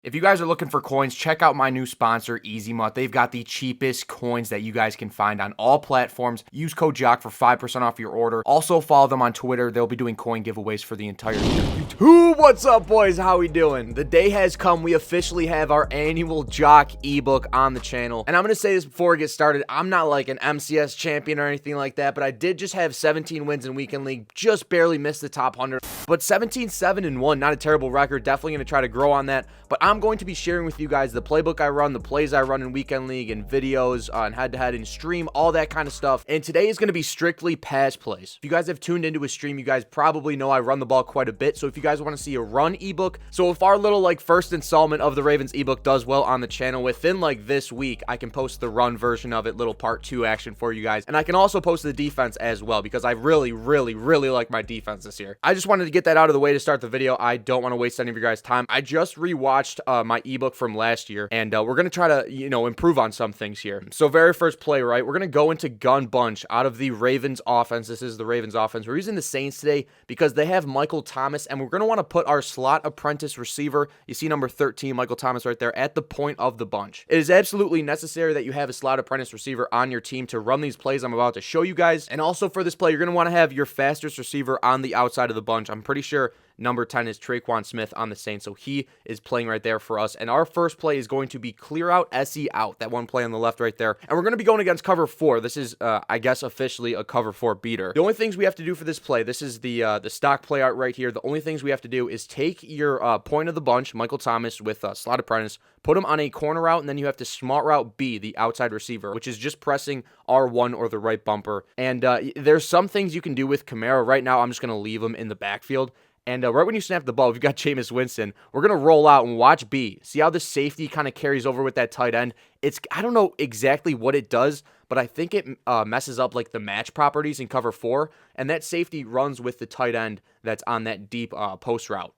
If you guys are looking for coins, check out my new sponsor, EasyMut. They've got the cheapest coins that you guys can find on all platforms. Use code JOCK for 5% off your order. Also follow them on Twitter. They'll be doing coin giveaways for the entire YouTube. What's up, boys? How we doing? The day has come. We officially have our annual Jock ebook on the channel. And I'm going to say this before we get started. I'm not like an MCS champion or anything like that, but I did just have 17 wins in Weekend League. Just barely missed the top 100. But 17-7-1, not a terrible record. Definitely going to try to grow on that. But I'm going to be sharing with you guys the playbook I run, the plays I run in Weekend League, and videos on head-to-head and stream, all that kind of stuff. And today is going to be strictly pass plays. If you guys have tuned into a stream, you guys probably know I run the ball quite a bit. So if you guys want to see a run ebook, so if our little like first installment of the Ravens ebook does well on the channel, within like this week, I can post the run version of it, little part 2 action for you guys. And I can also post the defense as well, because I really like my defense this year. I just wanted to get that out of the way to start the video. I don't want to waste any of your guys' time. I just rewatched my ebook from last year, and we're going to try to, improve on some things here. So very first play, right? We're going to go into gun bunch out of the Ravens offense. This is the Ravens offense. We're using the Saints today because they have Michael Thomas, and we're going to want to put our slot apprentice receiver, you see number 13, Michael Thomas right there, at the point of the bunch. It is absolutely necessary that you have a slot apprentice receiver on your team to run these plays I'm about to show you guys. And also for this play, you're going to want to have your fastest receiver on the outside of the bunch. I'm pretty sure number 10 is Tre'Quan Smith on the Saints, so he is playing right there for us. And our first play is going to be Clearout SE Out, that one play on the left right there. And we're going to be going against cover 4. This is, I guess, officially a cover 4 beater. The only things we have to do for this play, this is the stock play out right here. The only things we have to do is take your point of the bunch, Michael Thomas with slot apprentice, put him on a corner route, and then you have to smart route B, the outside receiver, which is just pressing R1 or the right bumper. And there's some things you can do with Kamara. Right now, I'm just going to leave him in the backfield. And right when you snap the ball, if you got Jameis Winston, we're going to roll out and watch B. See how the safety kind of carries over with that tight end? I don't know exactly what it does, but I think it messes up like the match properties in cover 4. And that safety runs with the tight end that's on that deep post route.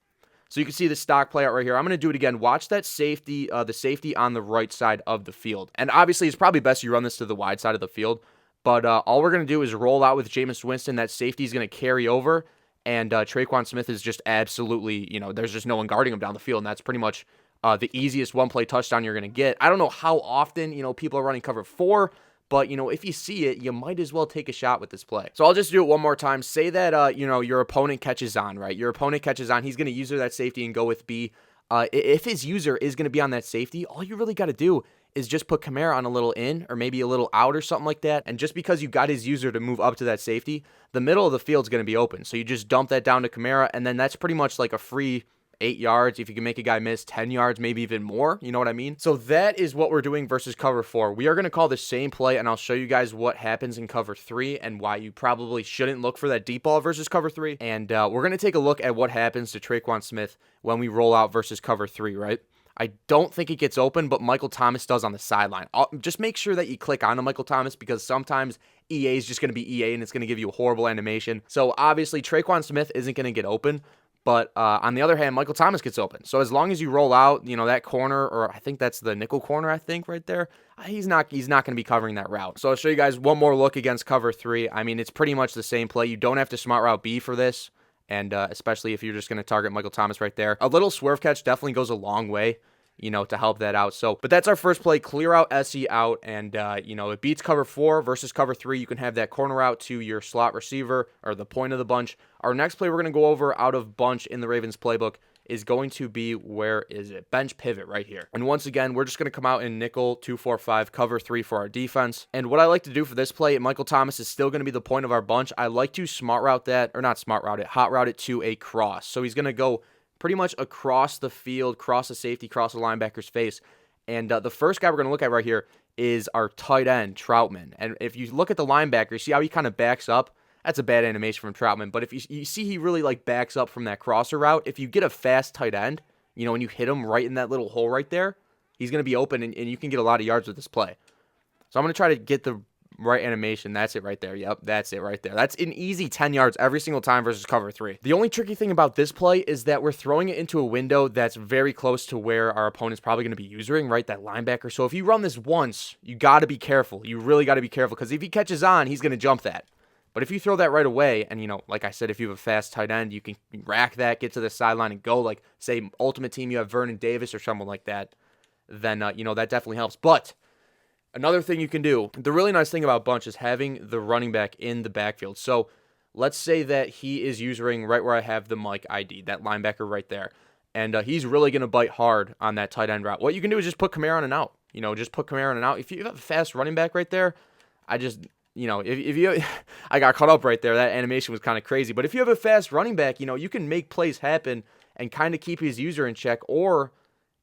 So you can see the stock play out right here. I'm going to do it again. Watch that safety, the safety on the right side of the field. And obviously, it's probably best you run this to the wide side of the field. But all we're going to do is roll out with Jameis Winston. That safety is going to carry over. And Tre'Quan Smith is just absolutely, there's just no one guarding him down the field. And that's pretty much the easiest one-play touchdown you're going to get. I don't know how often, people are running cover 4. But, if you see it, you might as well take a shot with this play. So I'll just do it one more time. Say that, your opponent catches on, right? Your opponent catches on. He's going to use that safety and go with B. If his user is going to be on that safety, all you really got to do is just put Kamara on a little in or maybe a little out or something like that. And just because you got his user to move up to that safety, the middle of the field is going to be open. So you just dump that down to Kamara, and then that's pretty much like a free 8 yards. If you can make a guy miss 10 yards, maybe even more, you know what I mean? So that is what we're doing versus cover 4. We are going to call the same play, and I'll show you guys what happens in cover 3 and why you probably shouldn't look for that deep ball versus cover 3. And we're going to take a look at what happens to Tre'Quan Smith when we roll out versus cover 3, right? I don't think it gets open, but Michael Thomas does on the sideline. Just make sure that you click onto Michael Thomas, because sometimes EA is just going to be EA and it's going to give you a horrible animation. So obviously Tre'Quan Smith isn't going to get open, but on the other hand, Michael Thomas gets open. So as long as you roll out, that corner, or I think that's the nickel corner, I think right there, he's not going to be covering that route. So I'll show you guys one more look against cover 3. I mean, it's pretty much the same play. You don't have to smart route B for this. And especially if you're just going to target Michael Thomas right there. A little swerve catch definitely goes a long way, to help that out. So, but that's our first play, Clearout SE Out. And, it beats cover 4 versus cover 3. You can have that corner route to your slot receiver or the point of the bunch. Our next play we're going to go over out of bunch in the Ravens playbook is going to be, where is it? Bench pivot right here. And once again, we're just going to come out in nickel 2-4-5, cover 3 for our defense. And what I like to do for this play, Michael Thomas is still going to be the point of our bunch. I like to smart route that, or not smart route it, hot route it to a cross. So he's going to go pretty much across the field, cross the safety, cross the linebacker's face. And the first guy we're going to look at right here is our tight end, Troutman. And if you look at the linebacker, see how he kind of backs up? That's a bad animation from Troutman. But if you see he really backs up from that crosser route, if you get a fast tight end, and you hit him right in that little hole right there, he's going to be open and you can get a lot of yards with this play. So I'm going to try to get the right animation. That's it right there. Yep, that's it right there. That's an easy 10 yards every single time versus cover 3. The only tricky thing about this play is that we're throwing it into a window that's very close to where our opponent's probably going to be usering, right? That linebacker. So if you run this once, you got to be careful. You really got to be careful, because if he catches on, he's going to jump that. But if you throw that right away, and, like I said, if you have a fast tight end, you can rack that, get to the sideline, and go. Like, say, Ultimate Team, you have Vernon Davis or someone like that, then, that definitely helps. But another thing you can do, the really nice thing about Bunch is having the running back in the backfield. So let's say that he is using right where I have the Mike ID, that linebacker right there. And he's really going to bite hard on that tight end route. What you can do is just put Kamara on an out. Just put Kamara on an out. If you have a fast running back right there, if you, I got caught up right there. That animation was kind of crazy. But if you have a fast running back, you can make plays happen and kind of keep his user in check. Or,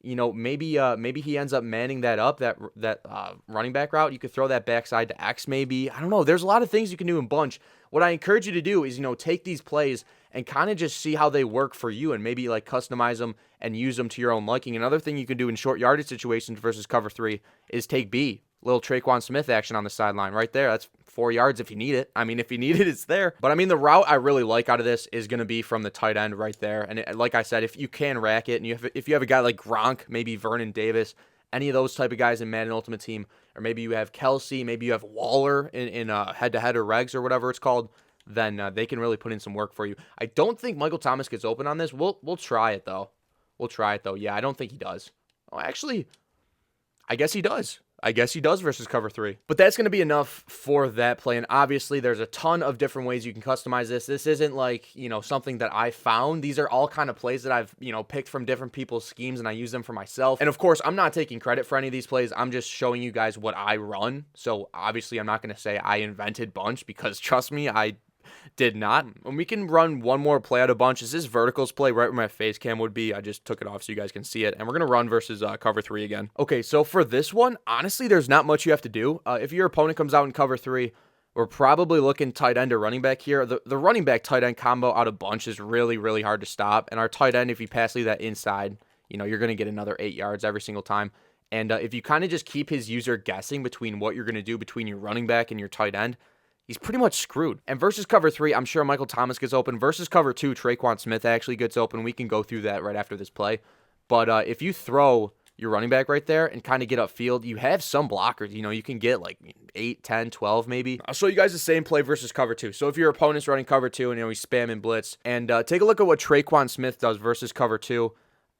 maybe he ends up manning that up, that running back route. You could throw that backside to X maybe. I don't know. There's a lot of things you can do in Bunch. What I encourage you to do is, take these plays and kind of just see how they work for you and maybe like customize them and use them to your own liking. Another thing you can do in short yardage situations versus cover 3 is take B. Little Traquan Smith action on the sideline right there. That's 4 yards if you need it. I mean, if you need it, it's there. But I mean, the route I really like out of this is going to be from the tight end right there. And like I said, if you can rack it, and if you have a guy like Gronk, maybe Vernon Davis, any of those type of guys in Madden Ultimate Team, or maybe you have Kelsey, maybe you have Waller in head-to-head or regs or whatever it's called, then they can really put in some work for you. I don't think Michael Thomas gets open on this. We'll try it, though. Yeah, I don't think he does. Oh, actually, I guess he does. Versus cover 3. But that's going to be enough for that play. And obviously, there's a ton of different ways you can customize this. This isn't like, something that I found. These are all kind of plays that I've, picked from different people's schemes, and I use them for myself. And of course, I'm not taking credit for any of these plays. I'm just showing you guys what I run. So obviously, I'm not going to say I invented Bunch, because trust me, I did not. And we can run one more play out of Bunch. Is this verticals play right where my face cam would be? I just took it off so you guys can see it. And we're going to run versus cover 3 again. Okay, so for this one, honestly, there's not much you have to do. If your opponent comes out in cover 3, we're probably looking tight end or running back here. The running back tight end combo out of Bunch is really, really hard to stop. And our tight end, if you pass lead that inside, you're going to get another 8 yards every single time. And if you kind of just keep his user guessing between what you're going to do between your running back and your tight end, he's pretty much screwed. And versus cover 3, I'm sure Michael Thomas gets open. Versus cover 2, Traquan Smith actually gets open. We can go through that right after this play. But if you throw your running back right there and kind of get upfield, you have some blockers. You can get like 8, 10, 12 maybe. I'll show you guys the same play versus cover 2. So if your opponent's running cover 2 and he's spamming blitz, and take a look at what Traquan Smith does versus cover 2.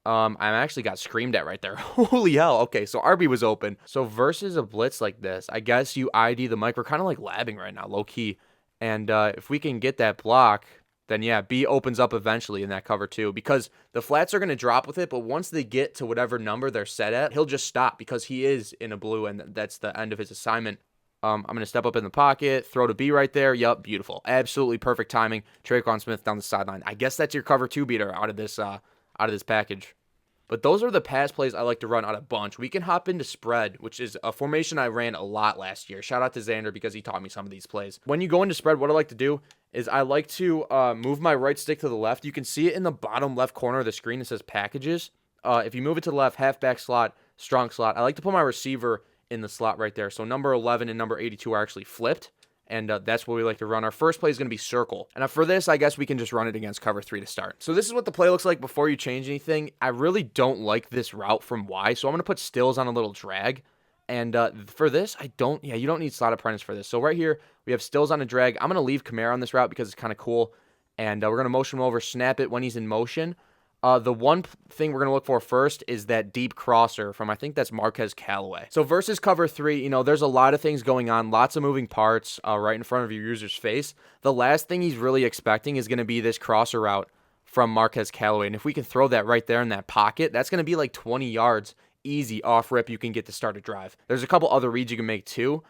I actually got screamed at right there. Holy hell. Okay, so RB was open. So versus a blitz like this, I guess you ID the mic. We're kind of like labbing right now, low key. And if we can get that block, then yeah, B opens up eventually in that cover 2, because the flats are going to drop with it. But once they get to whatever number they're set at, he'll just stop because he is in a blue, and that's the end of his assignment. I'm going to step up in the pocket, throw to B right there. Yup, beautiful. Absolutely perfect timing. Traquan Smith down the sideline. I guess that's your cover 2 beater out of this package. But those are the pass plays I like to run out of Bunch. We can hop into spread, which is a formation I ran a lot last year. Shout out to Xander because he taught me some of these plays. When you go into spread, what I like to do is I like to move my right stick to the left. You can see it in the bottom left corner of the screen. It says packages. If you move it to the left, halfback slot, strong slot, I like to put my receiver in the slot right there. So number 11 and number 82 are actually flipped. And that's what we like to run. Our first play is going to be circle. And for this, I guess we can just run it against cover 3 to start. So this is what the play looks like before you change anything. I really don't like this route from Y, so I'm going to put Stills on a little drag. And for this, you don't need slot apprentice for this. So right here, we have Stills on a drag. I'm going to leave Kamara on this route because it's kind of cool. And we're going to motion him over, snap it when he's in motion. The one thing we're going to look for first is that deep crosser from, I think that's Marquez Callaway. So versus cover 3, there's a lot of things going on, lots of moving parts right in front of your user's face. The last thing he's really expecting is going to be this crosser route from Marquez Callaway. And if we can throw that right there in that pocket, that's going to be like 20 yards easy off rip you can get to start a drive. There's a couple other reads you can make too.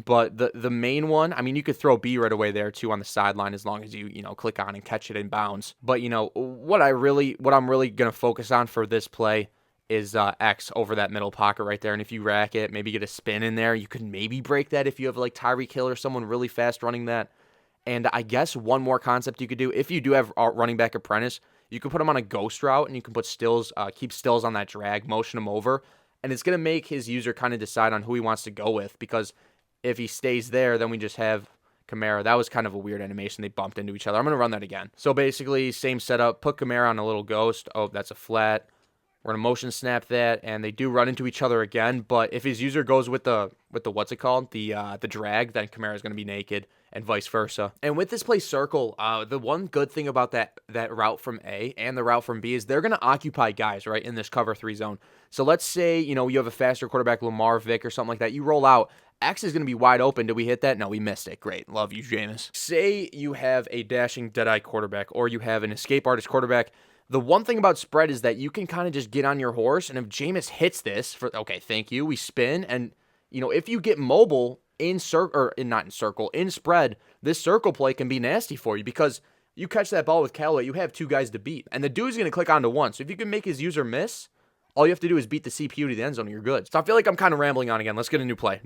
But the main one, I mean, you could throw B right away there too on the sideline as long as you click on and catch it in bounds. But what I'm really gonna focus on for this play is X over that middle pocket right there. And if you rack it, maybe get a spin in there, you could maybe break that if you have like Tyreek Hill or someone really fast running that. And I guess one more concept you could do, if you do have running back apprentice, you can put him on a ghost route and you can put Stills, keep Stills on that drag, motion him over, and it's gonna make his user kind of decide on who he wants to go with, because if he stays there, then we just have Kamara. That was kind of a weird animation. They bumped into each other. I'm going to run that again. So basically, same setup. Put Kamara on a little ghost. Oh, that's a flat. We're going to motion snap that, and they do run into each other again, but if his user goes with the what's it called? The drag, then Kamara's going to be naked, and vice versa. And with this play circle, the one good thing about that route from A and the route from B is they're going to occupy guys, right, in this cover 3 zone. So let's say, you have a faster quarterback, Lamar, Vic, or something like that. You roll out. X is going to be wide open. Did we hit that? No, we missed it. Great. Love you, Jameis. Say you have a dashing dead-eye quarterback, or you have an escape artist quarterback. The one thing about spread is that you can kind of just get on your horse, and if Jameis hits this, okay, thank you, we spin, and, if you get mobile in spread, this circle play can be nasty for you because you catch that ball with Callaway, you have 2 guys to beat, and the dude's going to click onto 1, so if you can make his user miss, all you have to do is beat the CPU to the end zone, and you're good. So I feel like I'm kind of rambling on again. Let's get a new play.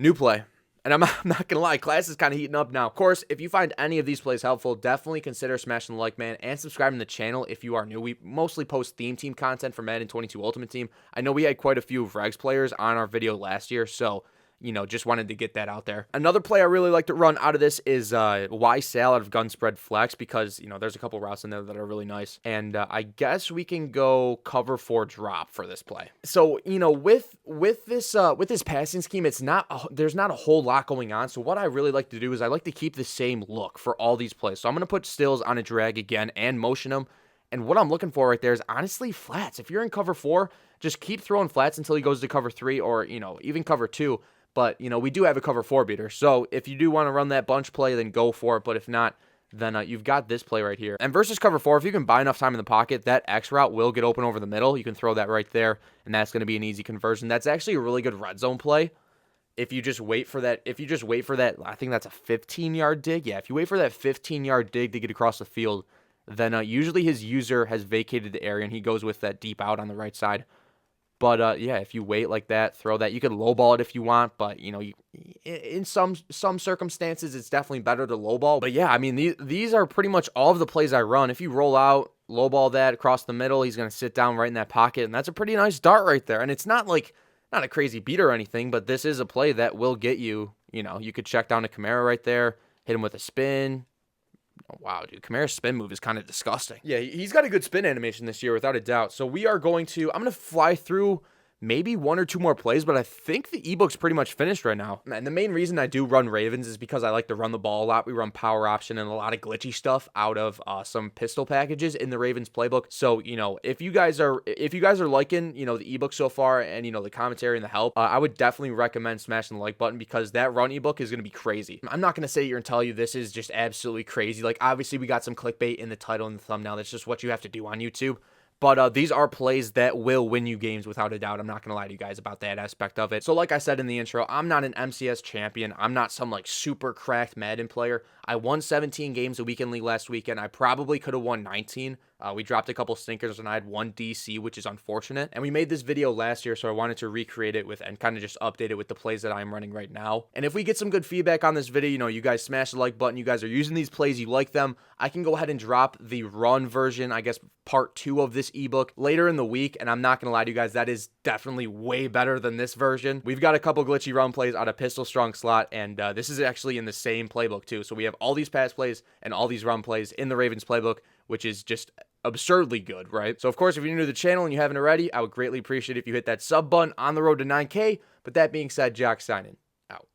And I'm not going to lie, class is kind of heating up now. Of course, if you find any of these plays helpful, definitely consider smashing the like button and subscribing to the channel if you are new. We mostly post theme team content for Madden 22 Ultimate Team. I know we had quite a few of Regs players on our video last year, so just wanted to get that out there. Another play I really like to run out of this is Y Sal out of gun spread flex because, there's a couple routes in there that are really nice. And I guess we can go cover 4 drop for this play. So, with this passing scheme, there's not a whole lot going on. So what I really like to do is I like to keep the same look for all these plays. So I'm going to put Stills on a drag again and motion him. And what I'm looking for right there is honestly flats. If you're in cover 4, just keep throwing flats until he goes to cover 3 or, even cover 2. But, we do have a cover 4 beater. So if you do want to run that bunch play, then go for it. But if not, then you've got this play right here. And versus cover 4, if you can buy enough time in the pocket, that X route will get open over the middle. You can throw that right there, and that's going to be an easy conversion. That's actually a really good red zone play. If you just wait for that, I think that's a 15-yard dig. Yeah, if you wait for that 15-yard dig to get across the field, then usually his user has vacated the area, and he goes with that deep out on the right side. But, yeah, if you wait like that, throw that. You can lowball it if you want, but, in some circumstances, it's definitely better to lowball. But, yeah, I mean, these are pretty much all of the plays I run. If you roll out, lowball that across the middle, he's going to sit down right in that pocket, and that's a pretty nice dart right there. And it's not a crazy beater or anything, but this is a play that will get you, you could check down to Kamara right there, hit him with a spin. Oh, wow, dude, Kamara's spin move is kind of disgusting. Yeah, he's got a good spin animation this year, without a doubt. So I'm going to fly through maybe 1 or 2 more plays, but I think the ebook's pretty much finished right now. And the main reason I do run Ravens is because I like to run the ball a lot. We run power option and a lot of glitchy stuff out of some pistol packages in the Ravens playbook. So, if you guys are liking, the ebook so far and, the commentary and the help, I would definitely recommend smashing the like button because that run ebook is going to be crazy. I'm not going to sit here and tell you this is just absolutely crazy. Obviously we got some clickbait in the title and the thumbnail. That's just what you have to do on YouTube. But these are plays that will win you games without a doubt. I'm not going to lie to you guys about that aspect of it. So like I said in the intro, I'm not an MCS champion. I'm not some super cracked Madden player. I won 17 games a weekend league last weekend. I probably could have won 19. We dropped a couple stinkers and I had 1 DC, which is unfortunate. And we made this video last year, so I wanted to recreate it and kind of just update it with the plays that I'm running right now. And if we get some good feedback on this video, you guys smash the like button, you guys are using these plays, you like them, I can go ahead and drop the run version, I guess part 2 of this ebook later in the week. And I'm not going to lie to you guys, that is definitely way better than this version. We've got a couple glitchy run plays out of pistol strong slot, and this is actually in the same playbook too. So we have all these pass plays and all these run plays in the Ravens playbook, which is just absurdly good, right? So of course, if you're new to the channel and you haven't already, I would greatly appreciate it if you hit that sub button on the road to 9K. But that being said, Jock signing out.